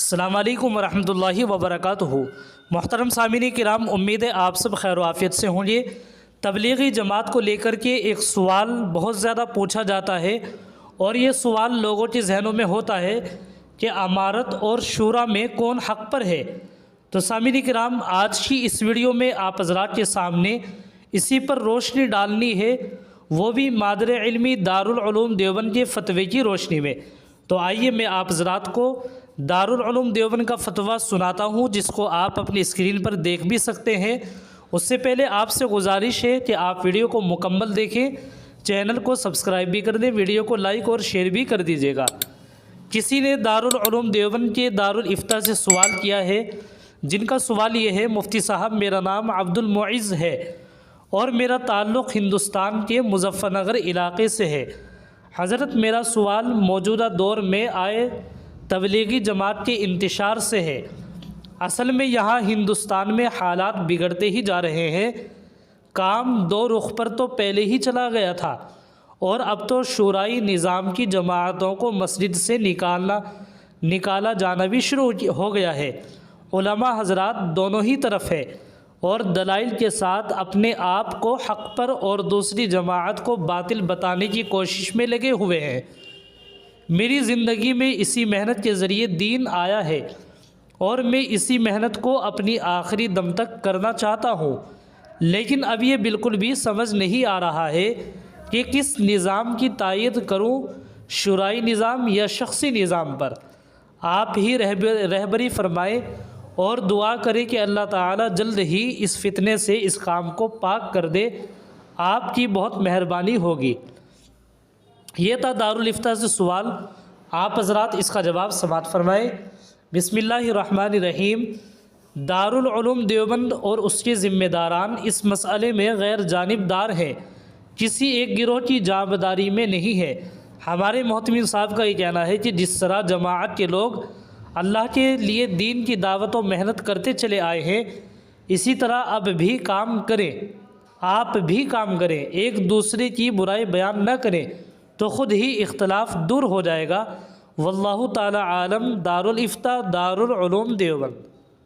السلام علیکم ورحمۃ اللہ وبرکاتہ۔ محترم سامعین کرام، امید ہے آپ سب خیر و عافیت سے ہوں گے۔ تبلیغی جماعت کو لے کر کے ایک سوال بہت زیادہ پوچھا جاتا ہے، اور یہ سوال لوگوں کے ذہنوں میں ہوتا ہے کہ امارت اور شورا میں کون حق پر ہے۔ تو سامعین کرام، آج کی اس ویڈیو میں آپ حضرات کے سامنے اسی پر روشنی ڈالنی ہے، وہ بھی مادر علمی دارالعلوم دیوبند کے فتوے کی روشنی میں۔ تو آئیے میں آپ حضرات کو دارالعلوم دیوبند کا فتویٰ سناتا ہوں، جس کو آپ اپنی اسکرین پر دیکھ بھی سکتے ہیں۔ اس سے پہلے آپ سے گزارش ہے کہ آپ ویڈیو کو مکمل دیکھیں، چینل کو سبسکرائب بھی کر دیں، ویڈیو کو لائک اور شیئر بھی کر دیجیے گا۔ کسی نے دارالعلوم دیوبند کے دارالافتاء سے سوال کیا ہے، جن کا سوال یہ ہے: مفتی صاحب، میرا نام عبد المعز ہے اور میرا تعلق ہندوستان کے مظفر نگر علاقے سے ہے۔ حضرت، میرا سوال موجودہ دور میں آئے تبلیغی جماعت کے انتشار سے ہے۔ اصل میں یہاں ہندوستان میں حالات بگڑتے ہی جا رہے ہیں۔ کام دو رخ پر تو پہلے ہی چلا گیا تھا، اور اب تو شورائی نظام کی جماعتوں کو مسجد سے نکالا جانا بھی شروع ہو گیا ہے۔ علماء حضرات دونوں ہی طرف ہے، اور دلائل کے ساتھ اپنے آپ کو حق پر اور دوسری جماعت کو باطل بتانے کی کوشش میں لگے ہوئے ہیں۔ میری زندگی میں اسی محنت کے ذریعے دین آیا ہے، اور میں اسی محنت کو اپنی آخری دم تک کرنا چاہتا ہوں، لیکن اب یہ بالکل بھی سمجھ نہیں آ رہا ہے کہ کس نظام کی تائید کروں، شورائی نظام یا شخصی نظام پر۔ آپ ہی رہبری فرمائیں اور دعا کریں کہ اللہ تعالی جلد ہی اس فتنے سے اس کام کو پاک کر دے۔ آپ کی بہت مہربانی ہوگی۔ یہ تھا دارالافتاء سے سوال، آپ حضرات اس کا جواب سماعت فرمائیں۔ بسم اللہ الرحمن الرحیم۔ دارالعلوم دیوبند اور اس کے ذمہ داران اس مسئلے میں غیر جانبدار ہیں، کسی ایک گروہ کی جانبداری میں نہیں ہے۔ ہمارے محتمین صاحب کا یہ کہنا ہے کہ جس طرح جماعت کے لوگ اللہ کے لیے دین کی دعوت و محنت کرتے چلے آئے ہیں، اسی طرح اب بھی کام کریں، آپ بھی کام کریں، ایک دوسرے کی برائی بیان نہ کریں، تو خود ہی اختلاف دور ہو جائے گا۔ واللہ تعالی عالم۔ دارالافتاء، دارالعلوم دیوبند۔